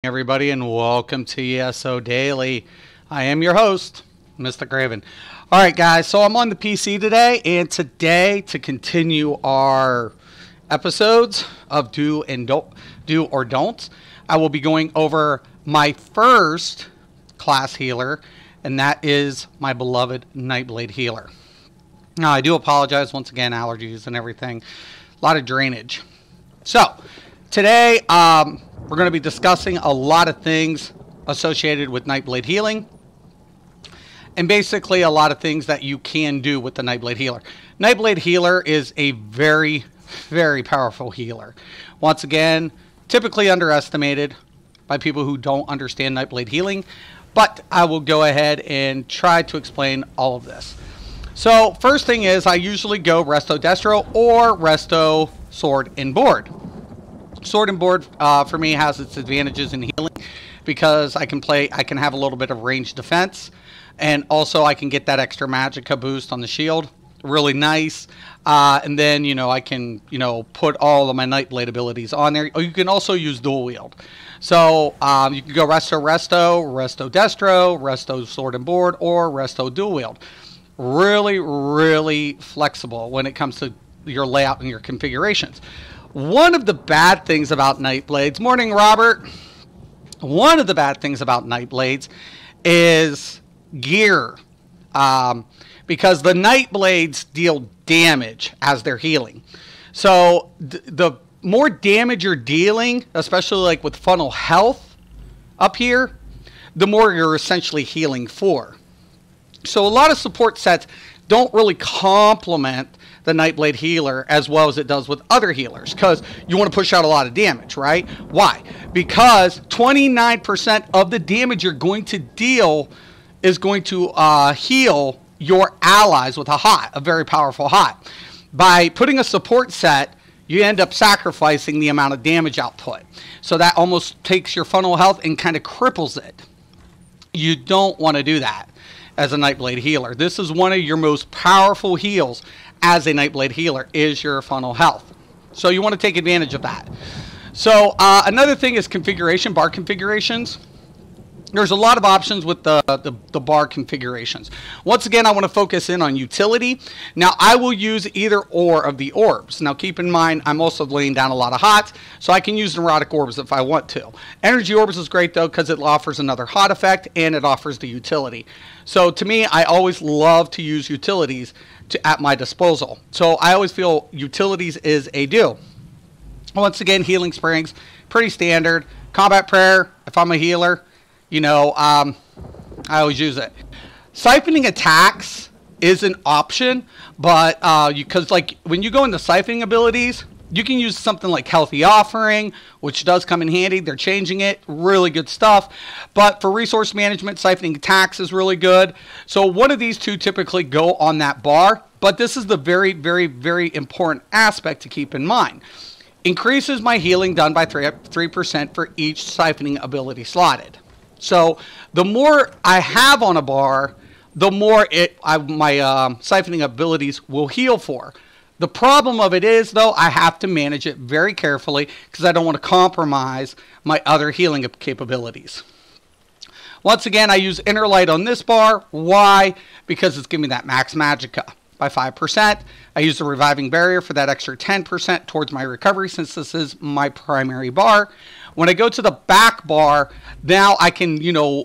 Everybody, and welcome to ESO Daily. I am your host, Mr. Craven. All right, guys, so I'm on the PC today, and today, to continue our episodes of do or don'ts, I will be going over my first class healer, and that is my beloved Nightblade healer. Now, I do apologize once again, allergies and everything, a lot of drainage. So today, we're going to be discussing a lot of things associated with Nightblade healing, and basically a lot of things that you can do with the Nightblade healer. Nightblade healer is a very, very powerful healer. Once again, typically underestimated by people who don't understand Nightblade healing, but I will go ahead and try to explain all of this. So first thing is, I usually go Resto Destro or Resto Sword and Board. Sword and Board for me has its advantages in healing because I can have a little bit of ranged defense, and also I can get that extra magicka boost on the shield. Really nice. And then, I can, put all of my Nightblade abilities on there. Or you can also use dual wield. So you can go Resto Destro, Resto Sword and Board, or Resto Dual Wield. Really, really flexible when it comes to your layout and your configurations. One of the bad things about Nightblades, morning Robert, one of the bad things about Nightblades is gear. Because the Nightblades deal damage as they're healing. So the more damage you're dealing, especially like with funnel health up here, the more you're essentially healing for. So a lot of support sets don't really complement the Nightblade healer as well as it does with other healers, because you want to push out a lot of damage, right? Why? Because 29% of the damage you're going to deal is going to heal your allies with a very powerful hot. By putting a support set, you end up sacrificing the amount of damage output. So that almost takes your funnel health and kind of cripples it. You don't want to do that as a Nightblade healer. This is one of your most powerful heals as a Nightblade healer, is your funnel health. So you want to take advantage of that. So another thing is configuration, bar configurations. There's a lot of options with the bar configurations. Once again, I want to focus in on utility. Now, I will use either or of the orbs. Now, keep in mind, I'm also laying down a lot of hots, so I can use neurotic orbs if I want to. Energy orbs is great, though, because it offers another hot effect, and it offers the utility. So, to me, I always love to use utilities at my disposal. So, I always feel utilities is a do. Once again, healing springs, pretty standard. Combat prayer, if I'm a healer, I always use it. Siphoning attacks is an option, but because when you go into siphoning abilities, you can use something like Healthy Offering, which does come in handy. They're changing it. Really good stuff. But for resource management, siphoning attacks is really good. So one of these two typically go on that bar, but this is the very, very, very important aspect to keep in mind. Increases my healing done by 3% for each siphoning ability slotted. So the more I have on a bar, the more my siphoning abilities will heal for. The problem of it is, though, I have to manage it very carefully because I don't want to compromise my other healing capabilities. Once again, I use Inner Light on this bar. Why? Because it's giving me that max magicka by 5%. I use the Reviving Barrier for that extra 10% towards my recovery, since this is my primary bar. When I go to the back bar, now I can,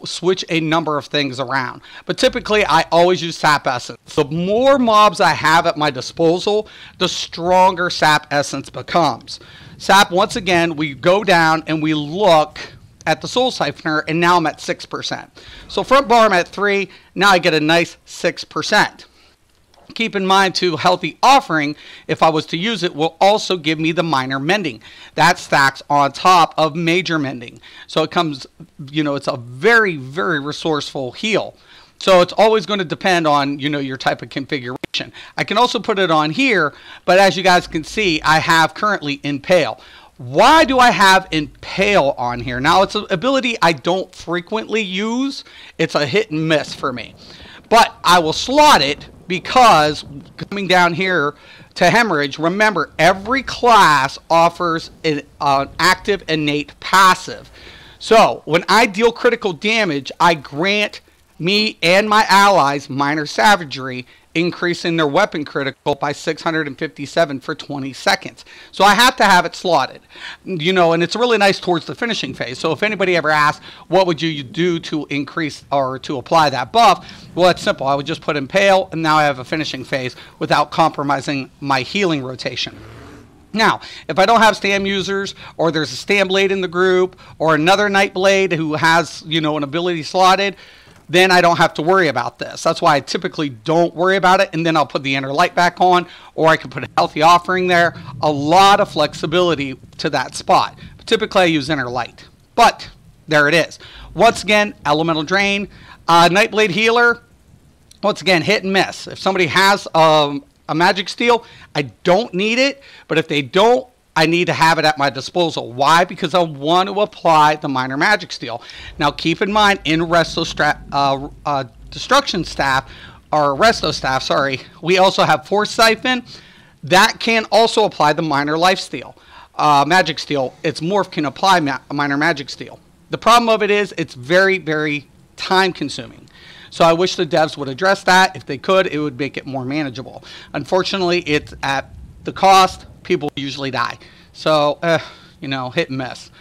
switch a number of things around. But typically, I always use Sap Essence. The more mobs I have at my disposal, the stronger Sap Essence becomes. Sap, once again, we go down and we look at the Soul Siphoner, and now I'm at 6%. So front bar, I'm at 3. Now I get a nice 6%. Keep in mind, too, Healthy Offering, if I was to use it, will also give me the Minor Mending. That stacks on top of Major Mending. So it comes, it's a very, very resourceful heal. So it's always going to depend on, your type of configuration. I can also put it on here, but as you guys can see, I have currently Impale. Why do I have Impale on here? Now, it's an ability I don't frequently use. It's a hit and miss for me. But I will slot it because coming down here to Hemorrhage, remember, every class offers an active innate passive. So when I deal critical damage, I grant me and my allies minor savagery, increasing their weapon critical by 657 for 20 seconds. So I have to have it slotted, you know, and it's really nice towards the finishing phase. So if anybody ever asks, what would you do to increase or to apply that buff? Well, it's simple. I would just put Impale, and now I have a finishing phase without compromising my healing rotation. Now, if I don't have Stam users, or there's a Stam Blade in the group, or another Nightblade who has, you know, an ability slotted, then I don't have to worry about this. That's why I typically don't worry about it, and then I'll put the Inner Light back on, or I can put a Healthy Offering there. A lot of flexibility to that spot. But typically I use Inner Light. But there it is. Once again, Elemental Drain. Nightblade Healer, once again, hit and miss. If somebody has a Magic Steel, I don't need it, but if they don't, I need to have it at my disposal. Why? Because I want to apply the minor magic steel. Now keep in mind, in Destruction Staff, or Resto Staff, sorry, we also have Force Siphon. That can also apply the minor life steal. Magic Steel, its morph can apply minor magic steel. The problem of it is it's very, very time consuming. So I wish the devs would address that. If they could, it would make it more manageable. Unfortunately, it's at the cost. People usually die. So, you know, hit and miss.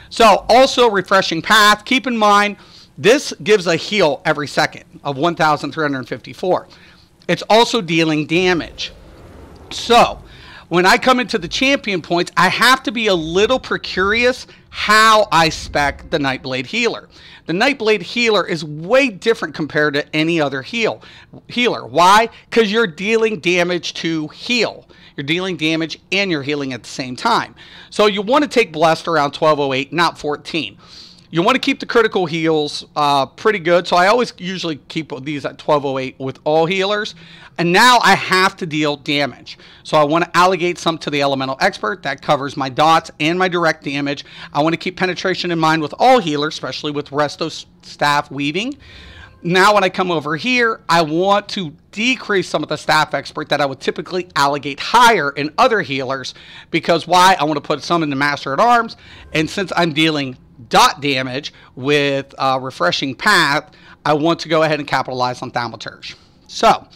So, also Refreshing Path. Keep in mind, this gives a heal every second of 1,354. It's also dealing damage. So, when I come into the champion points, I have to be a little precarious how I spec the Nightblade Healer. The Nightblade Healer is way different compared to any other healer. Why? Because you're dealing damage to heal. You're dealing damage and you're healing at the same time. So you want to take Blessed around 1208, not 14. You want to keep the critical heals pretty good. So I always usually keep these at 1208 with all healers. And now I have to deal damage. So I want to allocate some to the Elemental Expert. That covers my dots and my direct damage. I want to keep penetration in mind with all healers, especially with Resto Staff Weaving. Now when I come over here, I want to decrease some of the Staff Expert that I would typically allocate higher in other healers. Because why? I want to put some in the Master at Arms. And since I'm dealing dot damage with Refreshing Path, I want to go ahead and capitalize on Thaumaturge. So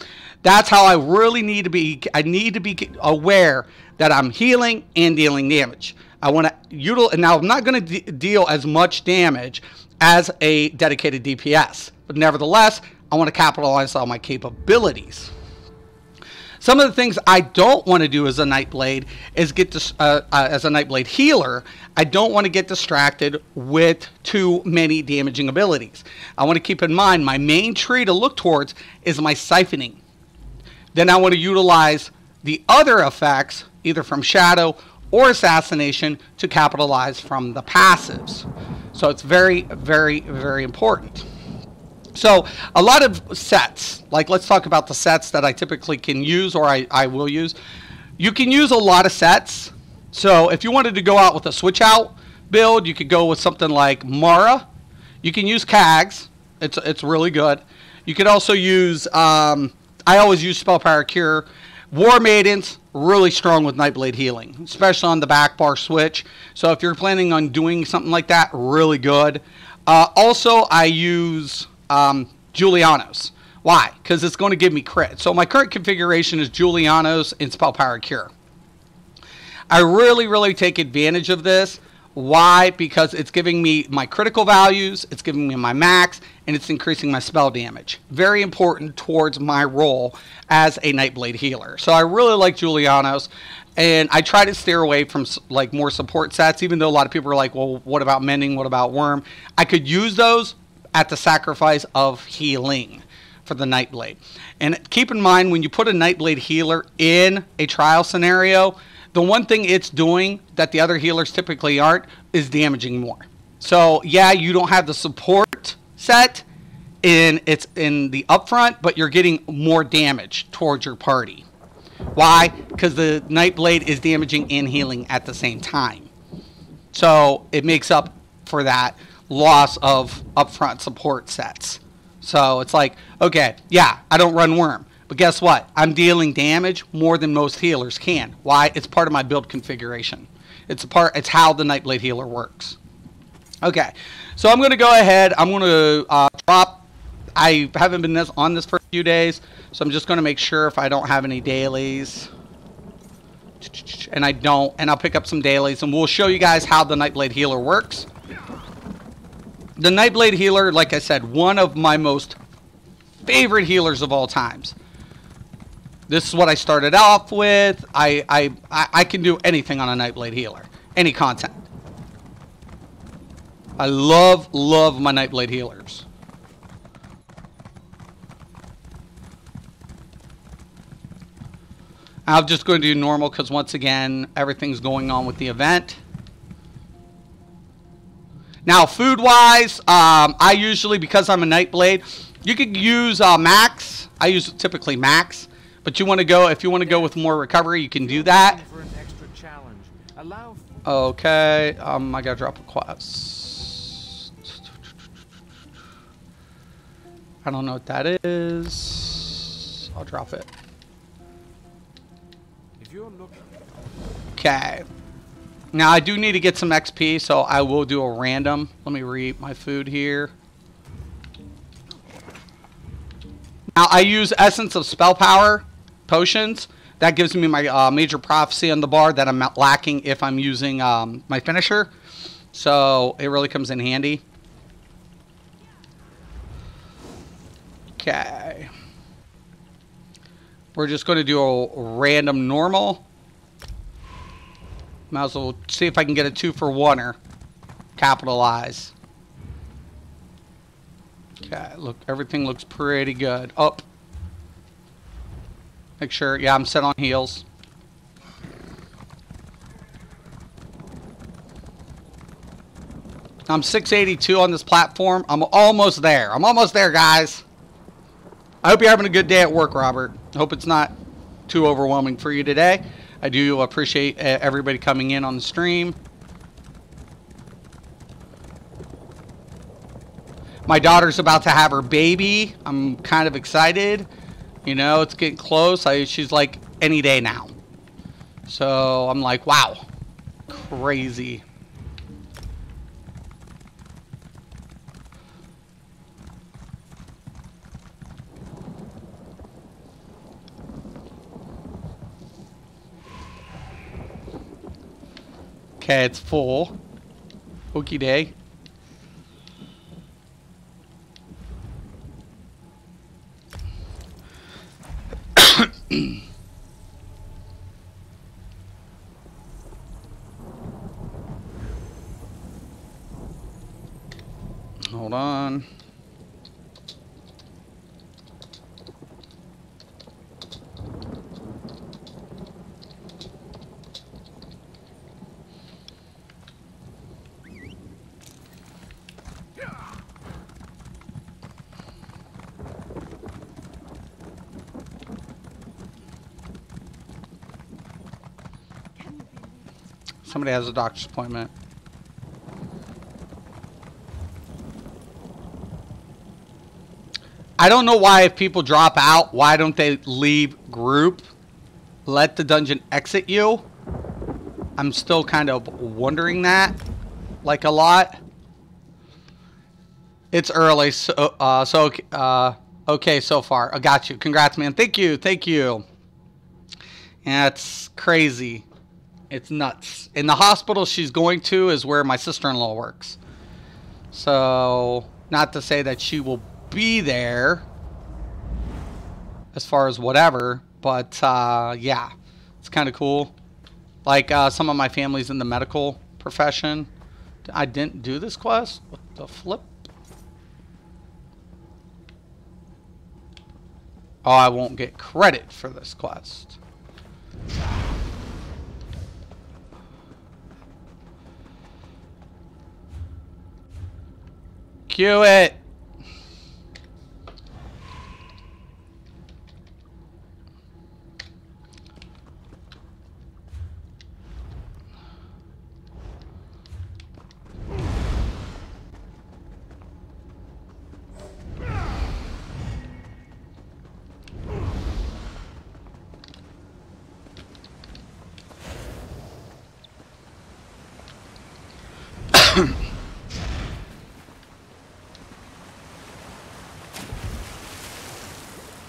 that's how I really need to be. I need to be aware that I'm healing and dealing damage. I want to utilize. Now I'm not going to deal as much damage as a dedicated DPS, but nevertheless, I want to capitalize on my capabilities. Some of the things I don't want to do as a Nightblade is get this, as a Nightblade healer. I don't want to get distracted with too many damaging abilities. I want to keep in mind my main tree to look towards is my siphoning. Then I want to utilize the other effects, either from Shadow or Assassination, to capitalize from the passives. So it's very, very, very important. So a lot of sets, like let's talk about the sets that I typically can use, or I will use. You can use a lot of sets. So if you wanted to go out with a switch out build, you could go with something like Mara. You can use Kags. It's really good. You could also use, I always use Spell Power Cure. War Maidens, really strong with Nightblade healing, especially on the back bar switch. So if you're planning on doing something like that, really good. Also, I use Julianos. Why? Because it's going to give me crit. So my current configuration is Julianos and Spell Power Cure. I really take advantage of this. Why? Because it's giving me my critical values, it's giving me my max, and it's increasing my spell damage. Very important towards my role as a Nightblade healer. So I really like Julianos, and I try to steer away from like more support sets, even though a lot of people are like, well, what about Mending? What about Worm? I could use those at the sacrifice of healing for the Nightblade. And keep in mind, when you put a Nightblade healer in a trial scenario, the one thing it's doing that the other healers typically aren't is damaging more. So yeah, you don't have the support set it's in the upfront, but you're getting more damage towards your party. Why? Because the Nightblade is damaging and healing at the same time. So it makes up for that loss of upfront support sets. So it's like, okay, yeah, I don't run Worm. But guess what? I'm dealing damage more than most healers can. Why? It's part of my build configuration. It's how the Nightblade healer works. Okay, so I'm going to go ahead. I'm going to drop. I haven't been on this for a few days, so I'm just going to make sure if I don't have any dailies. And I don't, and I'll pick up some dailies, and we'll show you guys how the Nightblade healer works. The Nightblade healer, like I said, one of my most favorite healers of all times. This is what I started off with. I can do anything on a Nightblade healer, any content. I love my Nightblade healers. I'm just going to do normal because once again, everything's going on with the event. Now, food-wise, I usually, because I'm a Nightblade, you could use max. I use typically max, but you want to go, if you want to go with more recovery, you can do that. Okay, I gotta drop a quest. I don't know what that is. I'll drop it. Okay. Now I do need to get some XP, so I will do a random. Let me read my food here. Now I use Essence of Spell Power potions. That gives me my major prophecy on the bar that I'm lacking if I'm using my finisher. So it really comes in handy. Okay. We're just going to do a random normal. Might as well see if I can get a 2-for-1er. Capitalize. Okay, look, everything looks pretty good. Up. Make sure, yeah, I'm set on heals. I'm 682 on this platform. I'm almost there. I'm almost there, guys. I hope you're having a good day at work, Robert. I hope it's not too overwhelming for you today. I do appreciate everybody coming in on the stream. My daughter's about to have her baby. I'm kind of excited. You know, it's getting close. She's like any day now. So I'm like, wow. Crazy. Okay, it's full. Okie day. Hold on. Somebody has a doctor's appointment. I don't know why if people drop out, why don't they leave group? Let the dungeon exit you? I'm still kind of wondering that, like a lot. It's early, so okay so far. I got you. Congrats, man. Thank you. Thank you. Yeah, it's crazy. It's nuts. In the hospital she's going to is where my sister-in-law works. So, not to say that she will be there as far as whatever, but yeah, it's kind of cool. Like some of my family's in the medical profession. I didn't do this quest. What the flip? Oh, I won't get credit for this quest. Cue it.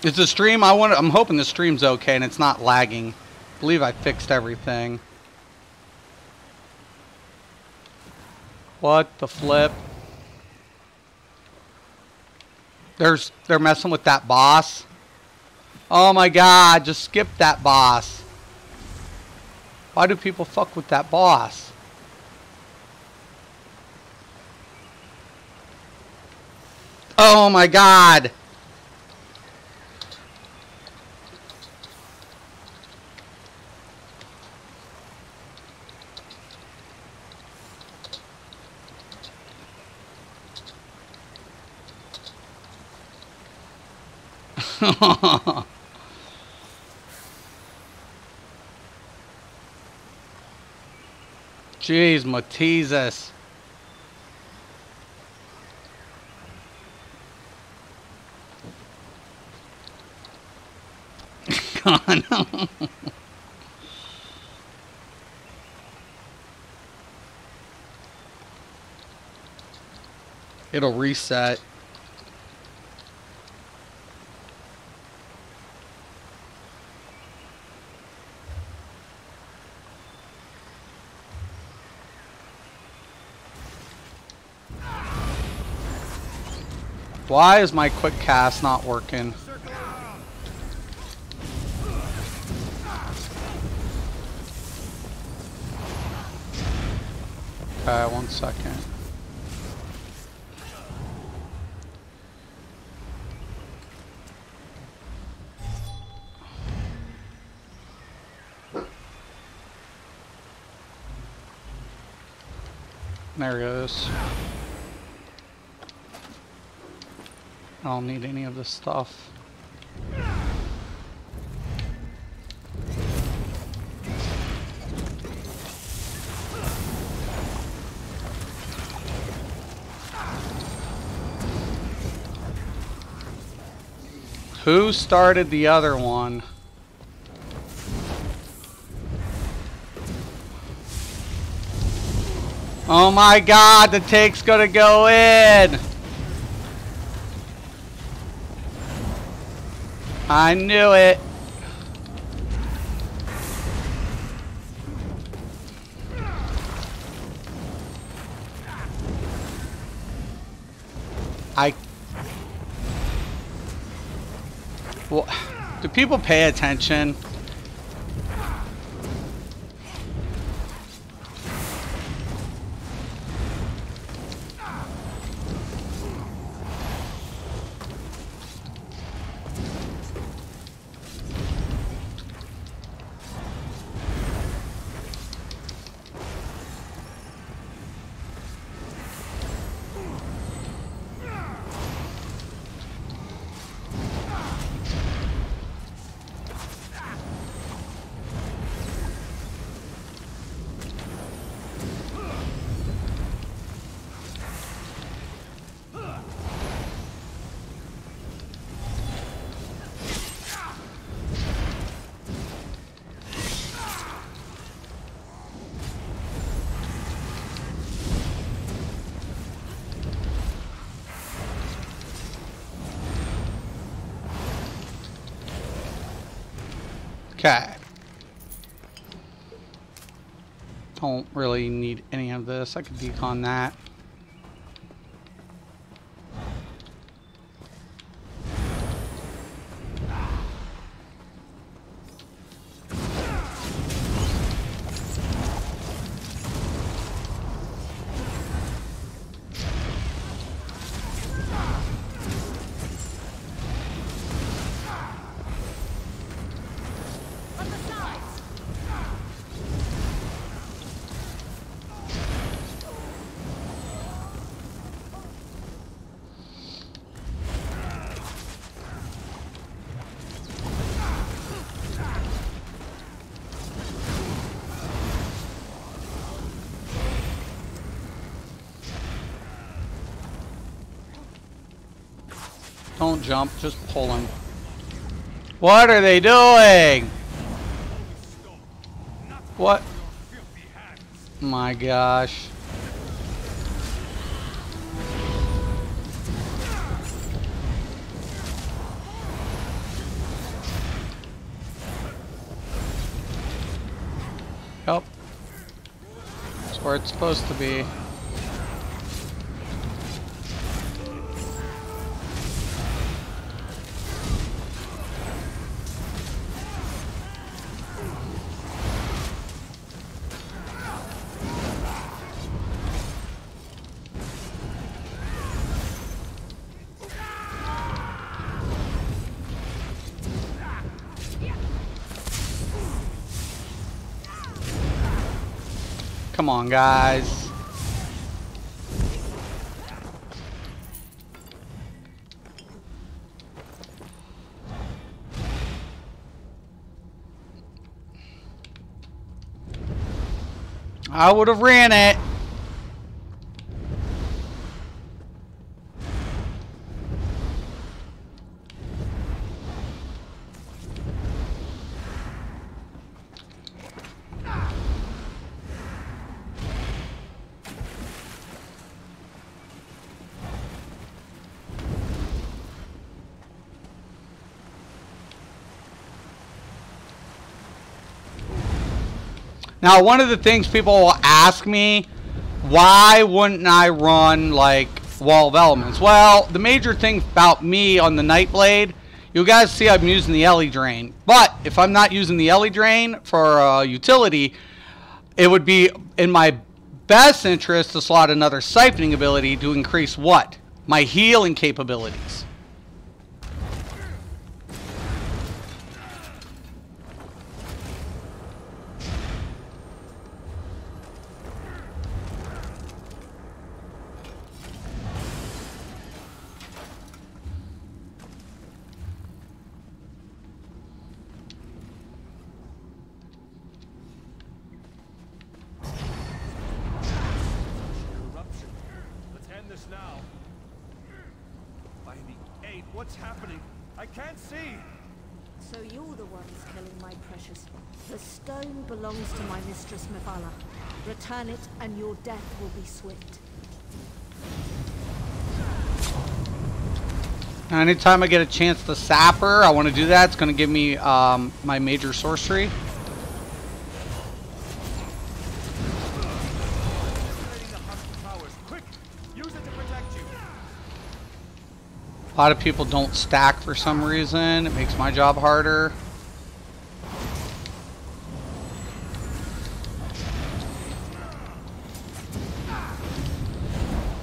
Is the stream? I'm hoping the stream's okay and it's not lagging. I believe I fixed everything. What the flip? They're messing with that boss. Oh my god, just skip that boss. Why do people fuck with that boss? Oh my god. Jeez, Matesis. God. It'll reset. Why is my quick cast not working? Okay, 1 second. There it goes. I don't need any of this stuff. Who started the other one? Oh my god, the take's gonna go in! I knew it! Well, do people pay attention? Okay. Don't really need any of this. I could decon that. Don't jump, just pull him. What are they doing? What? My gosh. where it's supposed to be. Come on, guys. I would have ran it. Now, one of the things people will ask me, why wouldn't I run, like, Wall of Elements? Well, the major thing about me on the Nightblade, you guys see I'm using the Ellie Drain. But if I'm not using the Ellie Drain for utility, it would be in my best interest to slot another siphoning ability to increase what? My healing capabilities. Now. By the 8, what's happening? I can't see! So you're the ones killing my precious. The stone belongs to my mistress Mephala. Return it and your death will be swift. Now, anytime I get a chance to sap her, I want to do that. It's going to give me my major sorcery. A lot of people don't stack for some reason. It makes my job harder.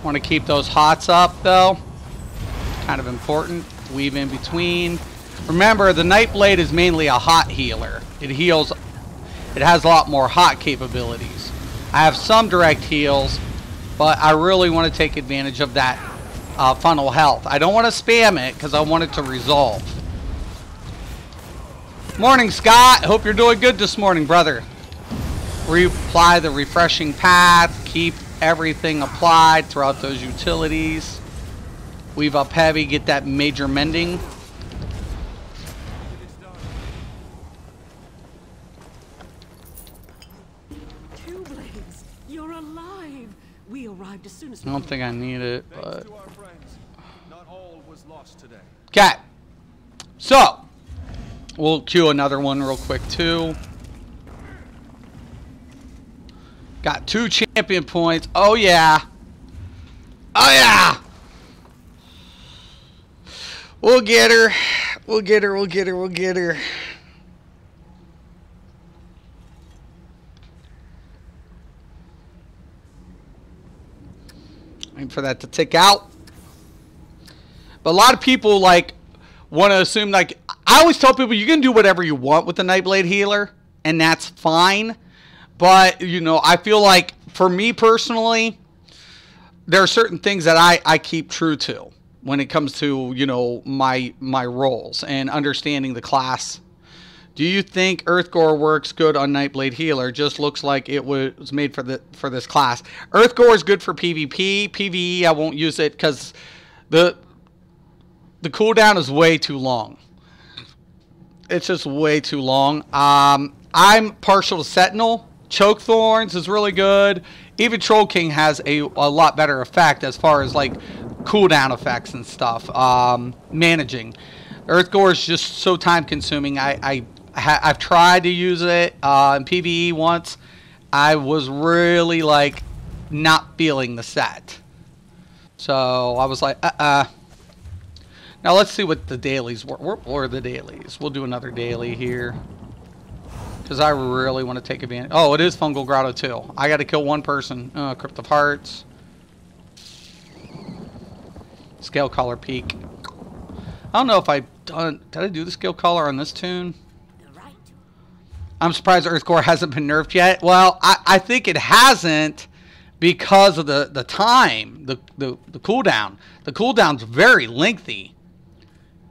Want to keep those hots up though. Kind of important. Weave in between. Remember, the Nightblade is mainly a hot healer. It heals. It has a lot more hot capabilities. I have some direct heals, but I really want to take advantage of that funnel health. I don't want to spam it because I want it to resolve. Morning, Scott. Hope you're doing good this morning, brother. Reapply the refreshing path. Keep everything applied throughout those utilities. Weave up heavy. Get that major mending. Two Blades, you're alive. We arrived as soon as I don't think I need it, but not all was lost today. okay. So we'll queue another one real quick too. Got 2 champion points. Oh yeah. Oh yeah. We'll get her. We'll get her. We'll get her. We'll get her. Waiting for that to tick out. But a lot of people like want to assume, like, I always tell people you can do whatever you want with the Nightblade healer, and that's fine. But, you know, I feel like for me personally, there are certain things that I keep true to when it comes to, you know, my roles and understanding the class. Do you think Earthgore works good on Nightblade Healer? Just looks like it was made for this class. Earthgore is good for PvP. PvE, I won't use it because the cooldown is way too long. It's just way too long. I'm partial to Sentinel. Choke Thorns is really good. Even Troll King has a lot better effect as far as like cooldown effects and stuff. Managing. Earthgore is just so time consuming. I've tried to use it in PvE once. I was really like not feeling the set. So I was like, Now let's see what the dailies were. What were the dailies? We'll do another daily here. Because I really want to take advantage. Oh, it is Fungal Grotto too. I got to kill one person. Crypt of Hearts. Scale Collar Peak. I don't know if I've done... Did I do the Scale Collar on this tune? I'm surprised Earthcore hasn't been nerfed yet. Well, I think it hasn't because of the time, the cooldown. The cooldown's very lengthy.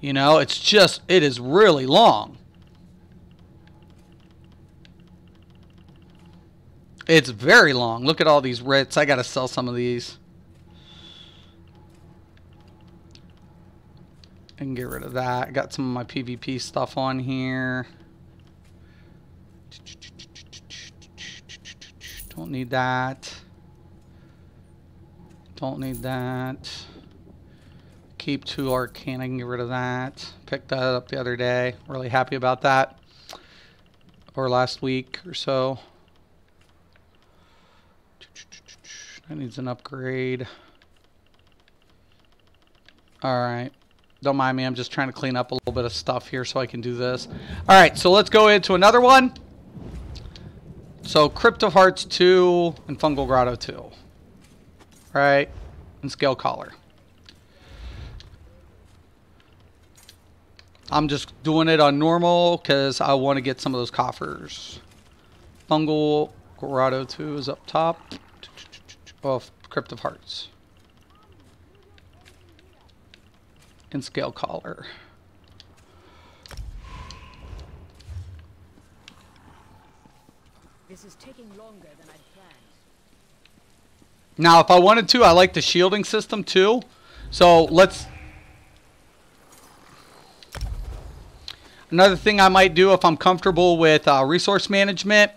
You know, it's just, it is really long. It's very long. Look at all these writs. I got to sell some of these. I can get rid of that. I got some of my PvP stuff on here. Don't need that. Don't need that. Keep 2 Arcane. I can get rid of that. Picked that up the other day. Really happy about that. Or last week or so. That needs an upgrade. Alright. Don't mind me. I'm just trying to clean up a little bit of stuff here so I can do this. Alright, so let's go into another one. So, Crypt of Hearts 2 and Fungal Grotto 2. Right? And Scale Collar. I'm just doing it on normal because I want to get some of those coffers. Fungal Grotto 2 is up top. Oh, Crypt of Hearts. And Scale Collar. This is taking longer than I'd planned. Now, if I wanted to, I like the shielding system too. So let's... Another thing I might do if I'm comfortable with resource management,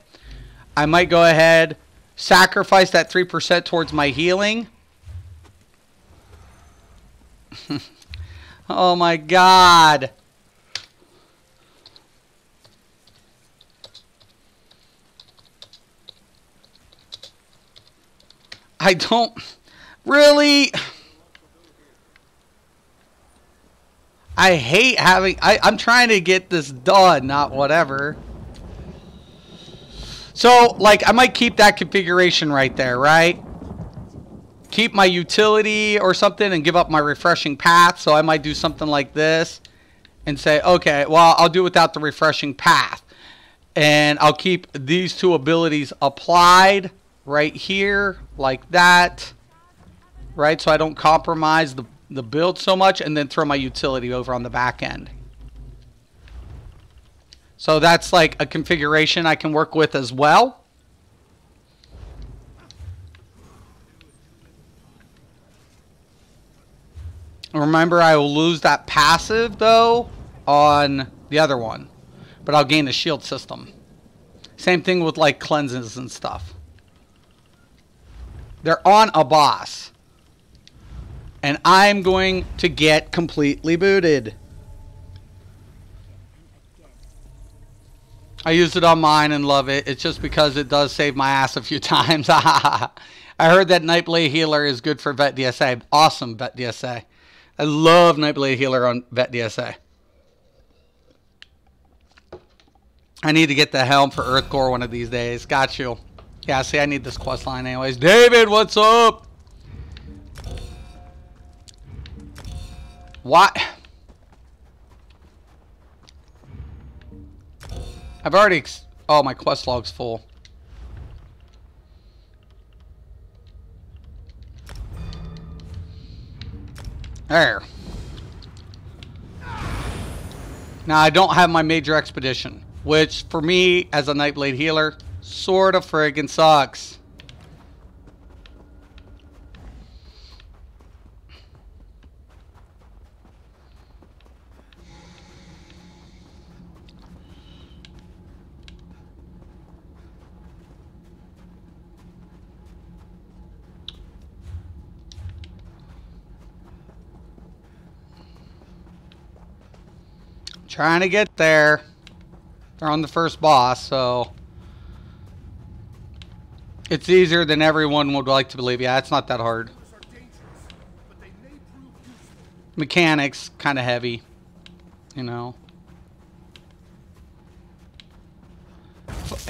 I might go ahead, sacrifice that 3% towards my healing. Oh my god. I don't really... I hate having... I'm trying to get this done, not whatever. So, like, I might keep that configuration right there, right? Keep my utility or something and give up my refreshing path. So I might do something like this and say, okay, well, I'll do without the refreshing path. And I'll keep these 2 abilities applied right here, like that. Right? So I don't compromise the build so much, and then throw my utility over on the back end. So that's like a configuration I can work with as well. Remember, I will lose that passive though on the other one, but I'll gain the shield system. Same thing with like cleanses and stuff. They're on a boss. And I'm going to get completely booted. I used it on mine and love it. It's just because it does save my ass a few times. I heard that Nightblade Healer is good for Vet DSA. Awesome Vet DSA. I love Nightblade Healer on Vet DSA. I need to get the helm for Earthcore one of these days. Got you. Yeah, see, I need this quest line anyways. David, what's up? What? I've already... Oh, my quest log's full. There. Now, I don't have my major expedition, which, for me, as a Nightblade healer, sort of friggin' sucks. Trying to get there. They're on the first boss, so... It's easier than everyone would like to believe. Yeah, it's not that hard. Are dangerous, but they may prove useful. Mechanics, kind of heavy, you know.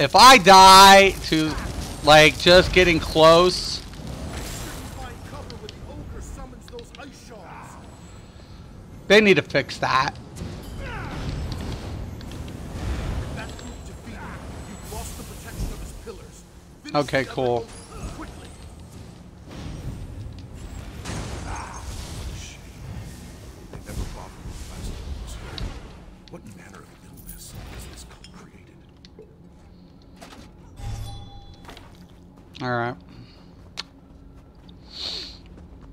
If I die to, like, just getting close, Find cover when the ogre summons those ice shards. they need to fix that. That group defeated. You've lost the protection of his pillars. Finish Okay, the cool. other ogre quickly. Shame. They never bothered with the last ogres. What manner of illness has this cult created? All right.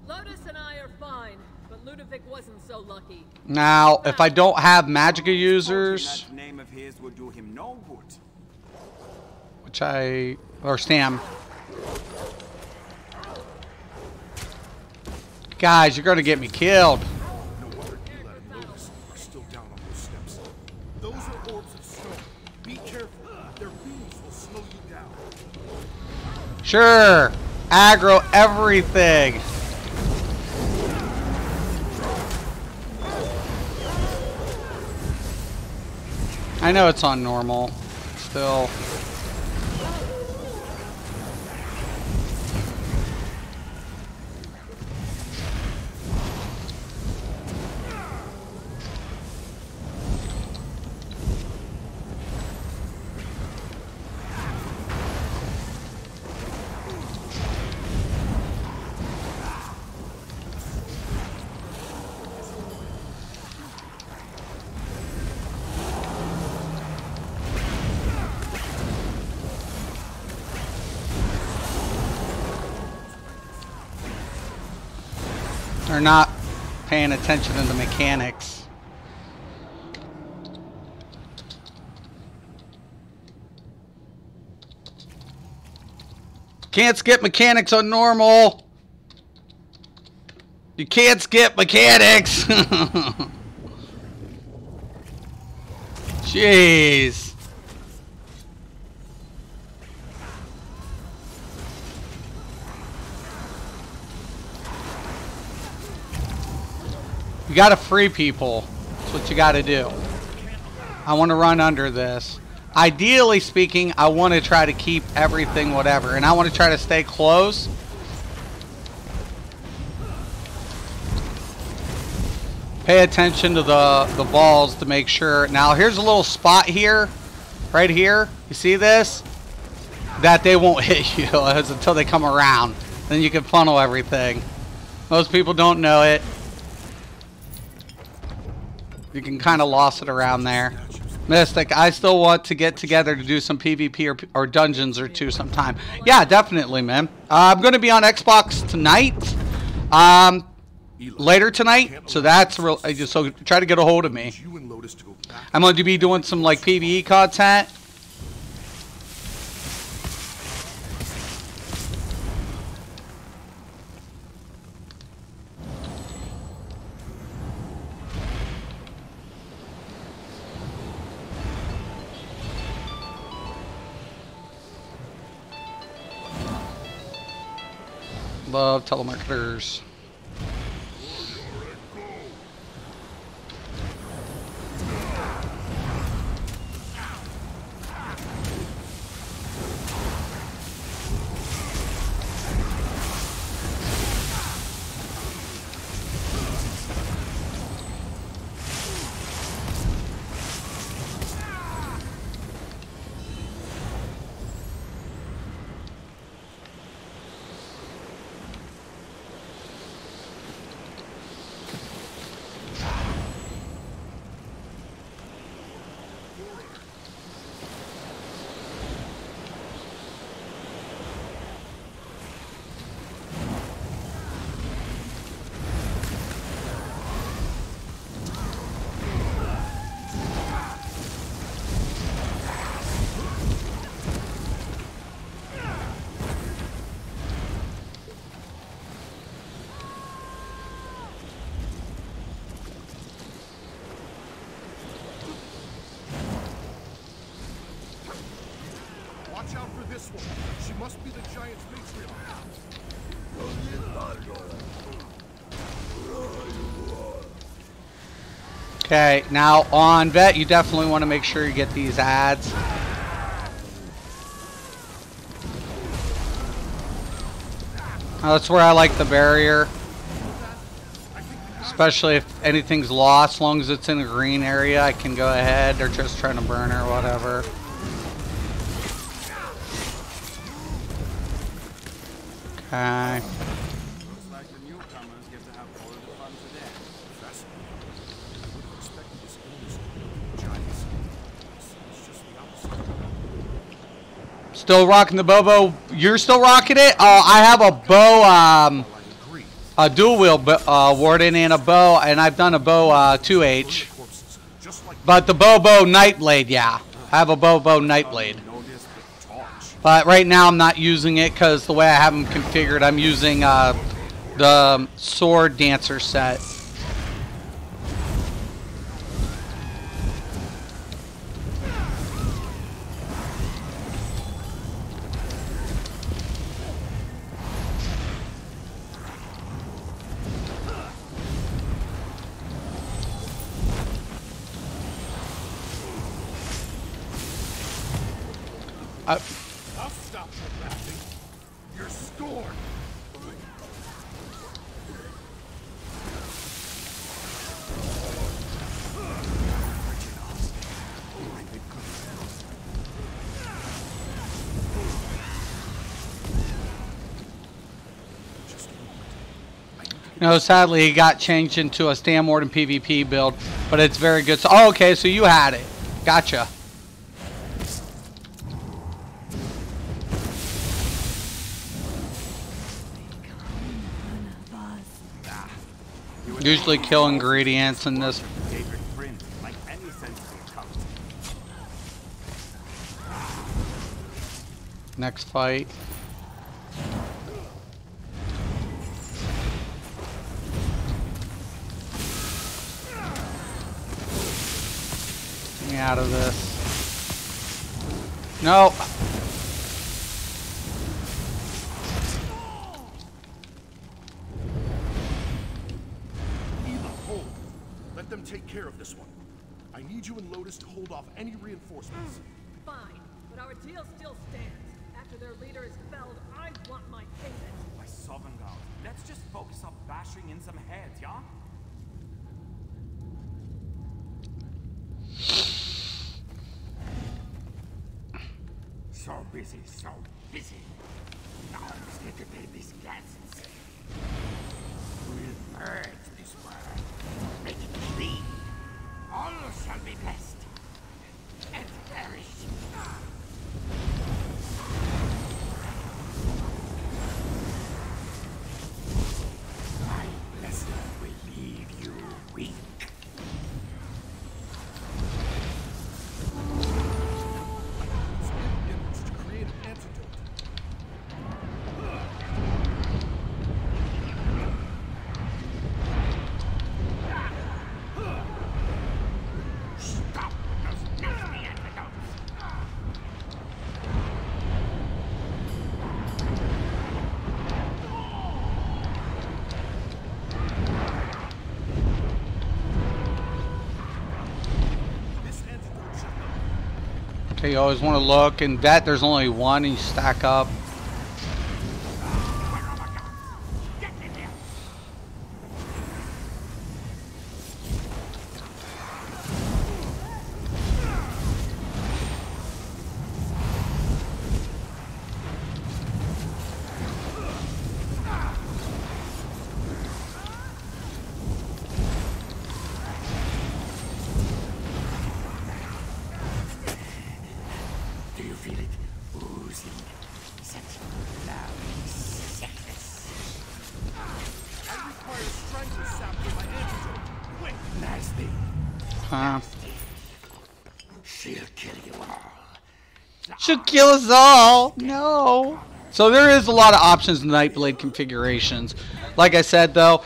Lotus and I are fine, but Ludovic wasn't so lucky. Now, if I don't have Magicka users, That name of his will do him no good. which or Stam. Guys, you're going to get me killed. No wonder Ela and Lotus are still down on those steps. Those are orbs of stone. Be careful. Their beams will slow you down. Sure. Aggro everything. I know it's on normal. Still. They're not paying attention to the mechanics. Can't skip mechanics on normal. You can't skip mechanics. Jeez. You gotta free people. That's what you gotta do. I want to run under this. Ideally speaking, I want to try to keep everything whatever. And I want to try to stay close. Pay attention to the balls to make sure. Now here's a little spot here. Right here. You see this? That they won't hit you until they come around. Then you can funnel everything. Most people don't know it. You can kind of lost it around there. Mystic, I still want to get together to do some PvP or dungeons or two sometime. Yeah, definitely, man. I'm going to be on Xbox tonight. Later tonight. So that's real. So try to get a hold of me. You and Lotus to go back. I'm going to be doing some like PvE content. Love telemarketers. this one. She must be the giant's matriarch. Okay, now on Vet, you definitely want to make sure you get these ads. That's where I like the barrier. Especially if anything's lost, as long as it's in a green area, I can go ahead. They're just trying to burn her, whatever. Okay. Looks like the newcomers get to have all of the fun today. Fascinating. I would have expected this illness to be giants. It's just the opposite. Still rocking the Bobo. You're still rocking it? I have a bow, I agree. a dual wheel warden and a bow, and I've done a bow 2H. Corpses, just like But the Bobo Nightblade, yeah. I have a Bobo Nightblade. Notice the torch. But right now I'm not using it because the way I have them configured, I'm using the Sword Dancer set. I'll stop you, Matthew. You're scorned. No, sadly, it got changed into a Stam Warden PvP build, but it's very good. So, oh, okay, so you had it. Gotcha. Usually kill ingredients in this. Favorite friend, like any sensible cult. Next fight. Get me out of this. No. Let them take care of this one. I need you and Lotus to hold off any reinforcements. Fine, but our deal still stands. After their leader is felled, I want my payment. My Sovngarde, let's just focus on bashing in some heads, yeah? So busy, so busy. Now let's get to pay these guests. We'll purge this world, make it clean. All shall be blessed and perish. My blessing will leave you weak. Image to create an antidote. Stop those nasty antidotes. This antidote should help. Okay, you always want to look, and that there's only one, and you stack up. Get in there. Do you feel it oozing? Such lovely sickness. I require strangle sap for my antidote. Quick! Nasty. Huh. She'll kill you all. She'll kill us all. No. So there is a lot of options in Nightblade configurations. Like I said, though,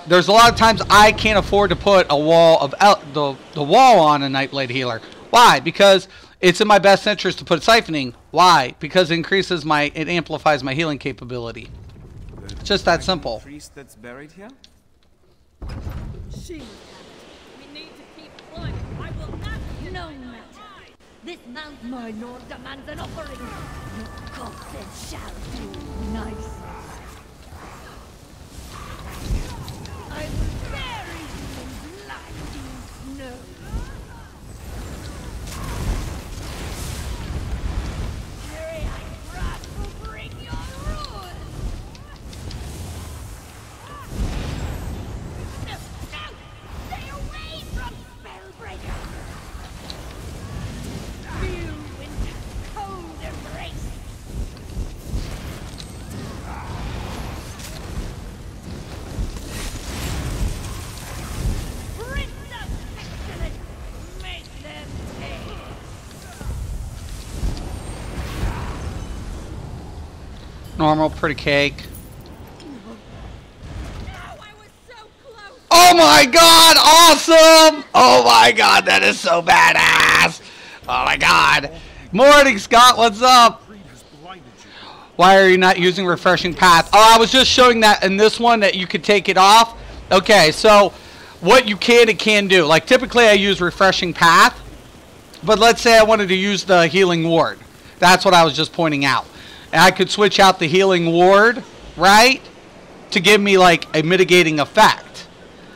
there's a lot of times I can't afford to put a wall of the wall on a Nightblade healer. Why? Because it's in my best interest to put siphoning. Why? Because it amplifies my healing capability. It's just that simple. Priest that's buried here? She must have it. We need to keep climbing. I will not get No my matter. mind. This mountain, my lord, demands an offering. Your corpses shall do nice. I will bury you in blinding snow. Fury and wrath will bring your ruin. No, no! Stay away from Spellbreaker! Feel winter's cold embrace! Prince of Pestilence, make them pay! Normal, pretty cake. No, I was so close. Oh my god, awesome! Oh my god, that is so badass! Oh my god. Morning, Scott, what's up? Greed has blinded you. Why are you not using refreshing path? Oh, I was just showing that in this one that you could take it off. Okay, so what you can and can do. Like typically I use refreshing path, but let's say I wanted to use the healing ward. That's what I was just pointing out. And I could switch out the healing ward, right? To give me like a mitigating effect.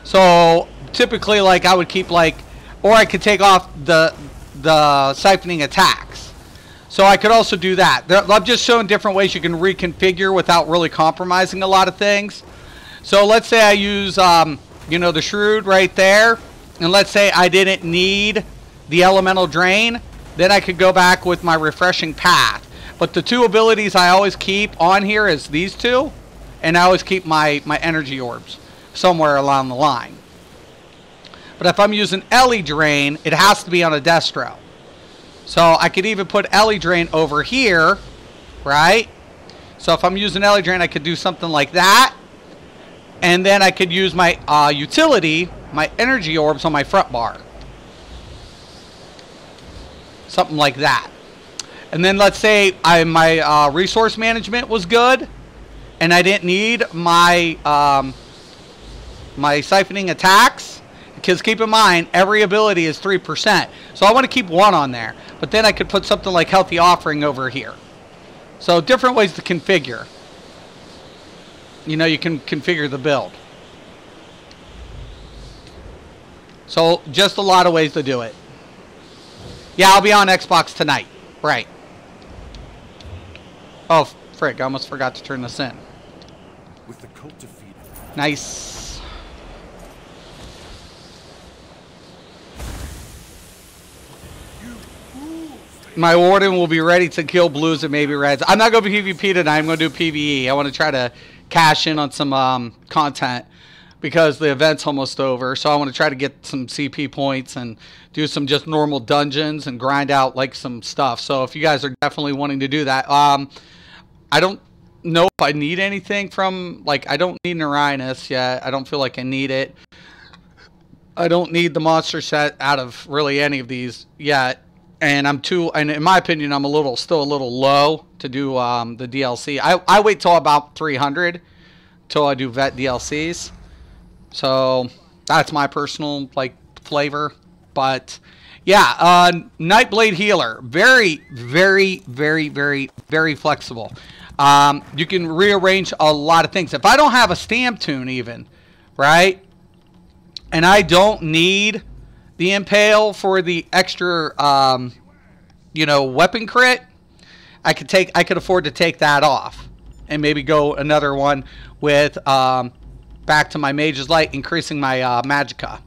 So typically like I would keep like, or I could take off the siphoning attacks. So I could also do that. I'm just showing different ways you can reconfigure without really compromising a lot of things. So let's say I use, you know, the Shrewd right there. And let's say I didn't need the Elemental Drain. Then I could go back with my Refreshing Path. But the two abilities I always keep on here is these two. And I always keep my Energy Orbs somewhere along the line. But if I'm using Ellie Drain, it has to be on a Destro. So I could even put Ellie Drain over here, right? So if I'm using Ellie Drain, I could do something like that. And then I could use my utility, my Energy Orbs on my front bar. Something like that. And then let's say my resource management was good, and I didn't need my my siphoning attacks, because keep in mind every ability is 3%. So I want to keep one on there, but then I could put something like Healthy Offering over here. So different ways to configure. You know, you can configure the build. So just a lot of ways to do it. Yeah, I'll be on Xbox tonight. Right. Oh, frick, I almost forgot to turn this in. With the cult defeated, Nice. My warden will be ready to kill blues and maybe reds. I'm not going to PvP tonight. I'm going to do PvE. I want to try to cash in on some content because the event's almost over. So I want to try to get some CP points and do some just normal dungeons and grind out like some stuff. So if you guys are definitely wanting to do that, I don't know if I need anything from, like, I don't need an Uranus yet. I don't feel like I need it. I don't need the monster set out of really any of these yet. And and in my opinion, I'm still a little low to do the DLC. I wait till about 300 till I do vet DLCs. So that's my personal like flavor. But yeah, Nightblade Healer, very, very, very, very, very flexible. You can rearrange a lot of things. If I don't have a stamp tune even, right? And I don't need the Impale for the extra, you know, weapon crit, I could afford to take that off and maybe go another one with back to my Mage's Light, increasing my Magicka.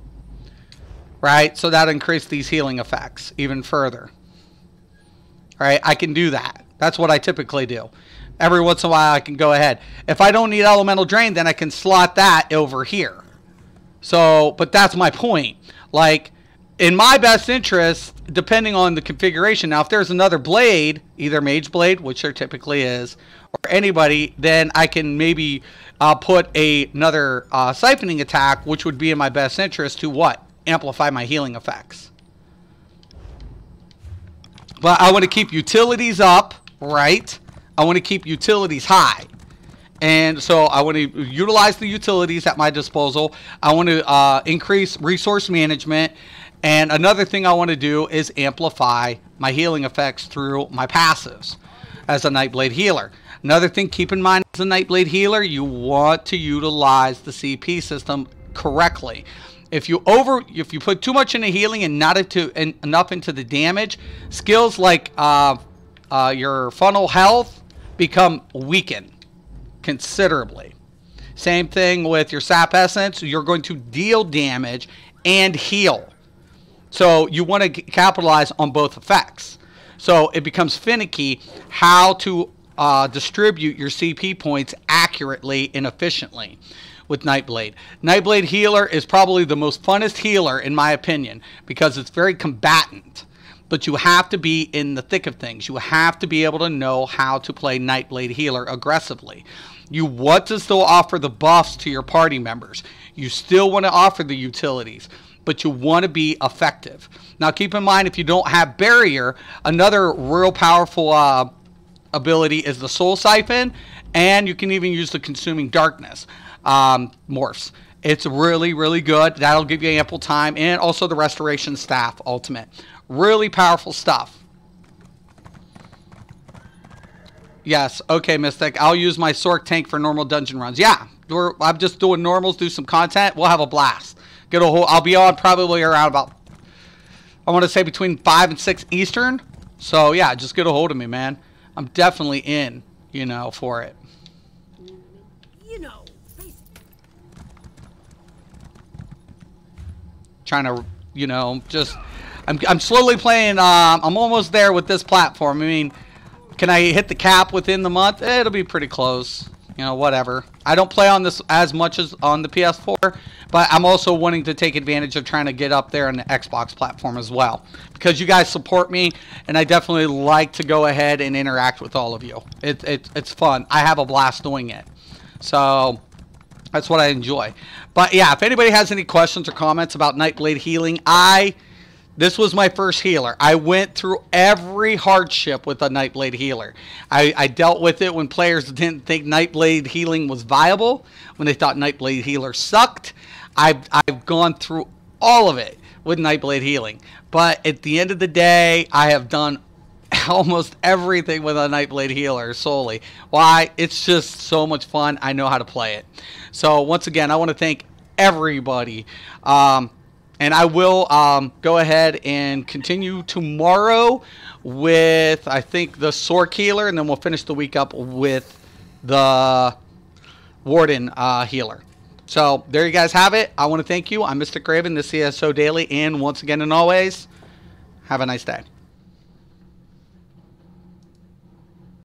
Right? So that'll increase these healing effects even further. Right? I can do that. That's what I typically do. Every once in a while I can go ahead. If I don't need Elemental Drain, then I can slot that over here. So, but that's my point. Like, in my best interest, depending on the configuration, now if there's another blade, either Mage Blade, which there typically is, or anybody, then I can maybe put another siphoning attack, which would be in my best interest to what? Amplify my healing effects. But I want to keep utilities up, right? I want to keep utilities high. And so I want to utilize the utilities at my disposal. I want to increase resource management. And another thing I want to do is amplify my healing effects through my passives as a Nightblade healer. Another thing, keep in mind as a Nightblade healer, you want to utilize the CP system correctly. If you put too much into healing and not enough into the damage, skills like your funnel health become weakened considerably. Same thing with your sap essence. You're going to deal damage and heal. So you want to capitalize on both effects. So it becomes finicky how to distribute your CP points accurately and efficiently with Nightblade. Nightblade healer is probably the most funnest healer in my opinion because it's very combatant. But you have to be in the thick of things. You have to be able to know how to play Nightblade healer aggressively. You want to still offer the buffs to your party members. You still want to offer the utilities, but you want to be effective. Now keep in mind, if you don't have barrier, another real powerful ability is the soul siphon, and you can even use the consuming darkness morphs. It's really, really good. That'll give you ample time, and also the restoration staff ultimate. Really powerful stuff. Yes, okay, Mystic. I'll use my Sork tank for normal dungeon runs. Yeah, I'm just doing normals, do some content. We'll have a blast. I'll be on probably around about, I want to say between 5 and 6 Eastern. So yeah, just get a hold of me, man. I'm definitely in, you know, for it. You know, Trying to, you know, just, I'm slowly playing. I'm almost there with this platform. I mean, can I hit the cap within the month? It'll be pretty close. You know, whatever. I don't play on this as much as on the PS4, but I'm also wanting to take advantage of trying to get up there on the Xbox platform as well. Because you guys support me, and I definitely like to go ahead and interact with all of you. It's fun. I have a blast doing it. So that's what I enjoy. But yeah, if anybody has any questions or comments about Nightblade healing, this was my first healer. I went through every hardship with a Nightblade healer. I dealt with it when players didn't think Nightblade healing was viable, when they thought Nightblade healer sucked. I've gone through all of it with Nightblade healing. But at the end of the day, I have done almost everything with a Nightblade healer solely. Why? It's just so much fun. I know how to play it. So once again, I want to thank everybody. And I will go ahead and continue tomorrow with, I think, the Sork healer, and then we'll finish the week up with the Warden healer. So there you guys have it. I want to thank you. I'm Mr. Craven, the CSO Daily, and once again and always, have a nice day.